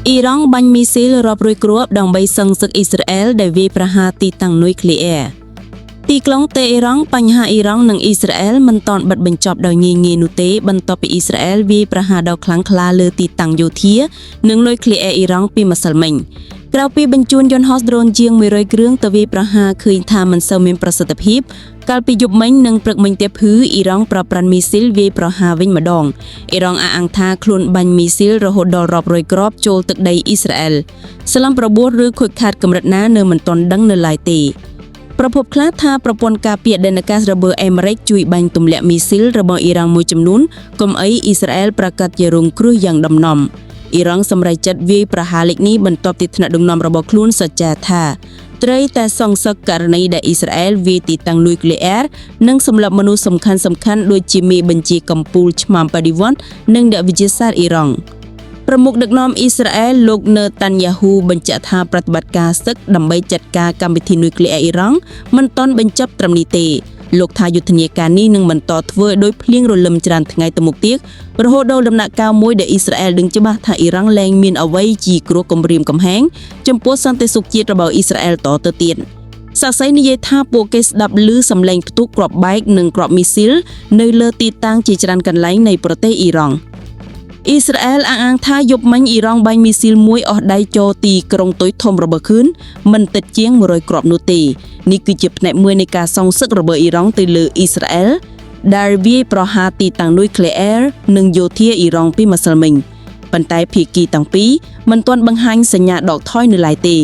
អ៊ីរ៉ង់បាញ់មីស៊ីលរាប់រយគ្រាប់ដើម្បីសឹងសឹកអ៊ីស្រាអែលដែលវាយប្រហារទីតាំងនុយក្លេអ៊ែរទីក្រុងតេហេរ៉ង់បញ្ហាអ៊ីរ៉ង់និងអ៊ីស្រាអែលមិនទាន់បិទបញ្ចប់ដោយងាយៗនោះទេបន្ទាប់ពីអ៊ីស្រាអែលវាយប្រហារដ៏ខ្លាំងក្លាលើទីតាំងយោធានិងនុយក្លេអ៊ែរអ៊ីរ៉ង់ពីម្សិលមិញក្រៅពីបញ្ជូនយន្តហោះដ្រូនជាង100គ្រឿងទៅវាយប្រហារឃើញថាមិនសូវមានប្រសិទ្ធភាពកាលពីយប់មិញនិងព្រឹកមិញទៀតភឺអ៊ីរ៉ង់ប្រប្រាន់មីស៊ីលវាយប្រហារវិញម្ដងអ៊ីរ៉ង់អះអាងថាខ្លួនបាញ់មីស៊ីលរហូតដល់រាប់រយគ្រាប់ចូលទឹកដីអ៊ីស្រាអែលស្លឹមប្របួសឬខូចខាតកម្រិតណានៅមិនទាន់ដឹងនៅឡើយទេប្រភពខ្លះថាប្រព័ន្ធការពារដែនអាកាសរបស់អាមេរិកជួយបាញ់ទម្លាក់មីស៊ីលរបស់អ៊ីរ៉ង់មួយចំនួនកុំអីអ៊ីស្រាអែលប្រកាសជារងគ្រោះយ៉ាងដំណំអ៊ីរ៉ង់សម្រេចចិត្តវាយប្រហារលេខនេះបន្ទាប់ពីថ្នាក់ដឹកនាំរបស់ខ្លួនសច្ចាថាត្រូវតែសង្សឹកករណីដែលអ៊ីស្រាអែលវាយទីតាំងនុយក្លេអ៊ែរនិងសម្លាប់មនុស្សសំខាន់ៗដូចជាមេបញ្ជាកម្ពុជាឆ្មាំបដិវត្តន៍និងអ្នកវិទ្យាសាស្ត្រអ៊ីរ៉ង់ប្រមុខដឹកនាំអ៊ីស្រាអែលលោកណឺតាន់យ៉ាហ៊ូបញ្ជាក់ថាប្រតិបត្តិការសឹកដើម្បីចាត់ការកម្មវិធីនុយក្លេអ៊ែរអ៊ីរ៉ង់មិនទាន់បញ្ចប់ត្រឹមនេះទេលោកថាយុទ្ធនាការនេះនឹងបន្តធ្វើដោយភ្លៀងរលឹមច្រើនថ្ងៃទៅមុខទៀតរហូតដល់ដំណាក់កាលមួយដែលអ៊ីស្រាអែលដឹងច្បាស់ថាអ៊ីរ៉ង់លែងមានអ្វីជាគ្រោះគំរាមកំហែងចំពោះសន្តិសុខជាតិរបស់អ៊ីស្រាអែលតទៅទៀតសាក្សីនិយាយថាពួកគេស្ដាប់ឮសំឡេងផ្ទុះគ្រាប់បែកនិងគ្រាប់មីស៊ីលនៅលើទីតាំងជាច្រើនកន្លែងនៃប្រទេសអ៊ីរ៉ង់អ៊ីស្រាអែលអះអាងថាយប់មិញអ៊ីរ៉ង់បាញ់មីស៊ីលមួយអស់ដៃចូលទីក្រុងតុយធំរបស់ខ្លួនមិនតិចជាង100គ្រាប់នោះទេនេះគឺជាផ្នែកមួយនៃការសងសឹករបស់អ៊ីរ៉ង់ទៅលើអ៊ីស្រាអែលដែលវាយប្រហារទីតាំងនុយក្លេអ៊ែរនិងយោធាអ៊ីរ៉ង់ពីម្សិលមិញប៉ុន្តែភាគីទាំងពីរមិនទាន់បង្ហាញសញ្ញាដកថយនៅឡើយទេ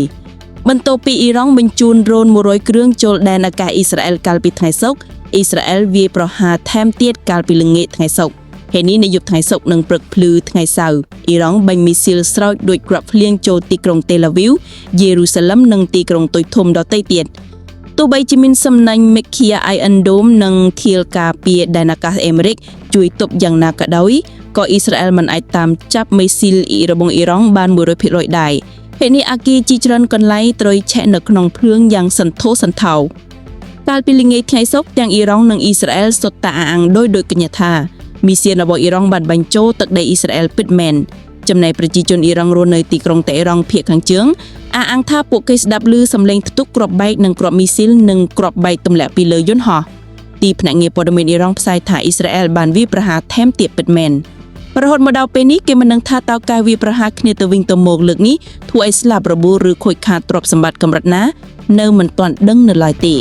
បន្ទាប់ពីអ៊ីរ៉ង់បញ្ជូនដ្រូន100គ្រឿងចូលដែនអាកាសអ៊ីស្រាអែលកាលពីថ្ងៃសុក្រអ៊ីស្រាអែលវាយប្រហារថែមទៀតកាលពីល្ងាចថ្ងៃសុក្រហើយនេះនៅយប់ថ្ងៃសុក្រនិងព្រឹកភ្លឺថ្ងៃសៅរ៍អ៊ីរ៉ង់បាញ់មីស៊ីលស្រោចដូចគ្រាប់ភ្លៀងចូលទីក្រុងតេឡាវីវយេរូសាឡឹមនិងទីក្រុងតុយធំដទៃទៀតទោះបីជាមានសំណាញ់ Mekia Iron Dome និងខៀលការពារដែនអាកាសអាមេរិកជួយទប់យ៉ាងណាក៏ដោយក៏អ៊ីស្រាអែលមិនអាចតាមចាប់មីស៊ីលរបស់អ៊ីរ៉ង់បាន 100% ដែរហើយនេះអាគីជាច្រើនកន្លែងត្រូវឆេះនៅក្នុងភ្លើងយ៉ាងសន្ធោសន្ធៅកាលពីល្ងាចថ្ងៃសុក្រទាំងអ៊ីរ៉ង់និងអ៊ីស្រាអែលសុទ្ធតែអះអាងដោយកញ្ញាថាមីស៊ីលរបស់អ៊ីរ៉ង់បានបញ្ចូលទឹកដីអ៊ីស្រាអែលពិតមែនចំណែកប្រជាជនអ៊ីរ៉ង់រស់នៅទីក្រុងតេហេរ៉ង់ភាគខាងជើងអះអាងថាពួកគេស្ដាប់ឮសំឡេងផ្ទុះគ្រាប់បែកនិងគ្រាប់មីស៊ីលនិងគ្រាប់បែកទម្លាក់ពីលើយន្តហោះទីភ្នាក់ងារព័ត៌មានអ៊ីរ៉ង់ផ្សាយថាអ៊ីស្រាអែលបានវាយប្រហារថែមទៀតពិតមែនរហូតមកដល់ពេលនេះគេមិនដឹងថាតើការវាយប្រហារគ្នាទៅវិញទៅមកលើកនេះធ្វើឲ្យស្លាប់របួសឬខូចខាតទ្រព្យសម្បត្តិកម្រិតណានៅមិនទាន់ដឹងនៅឡើយទេ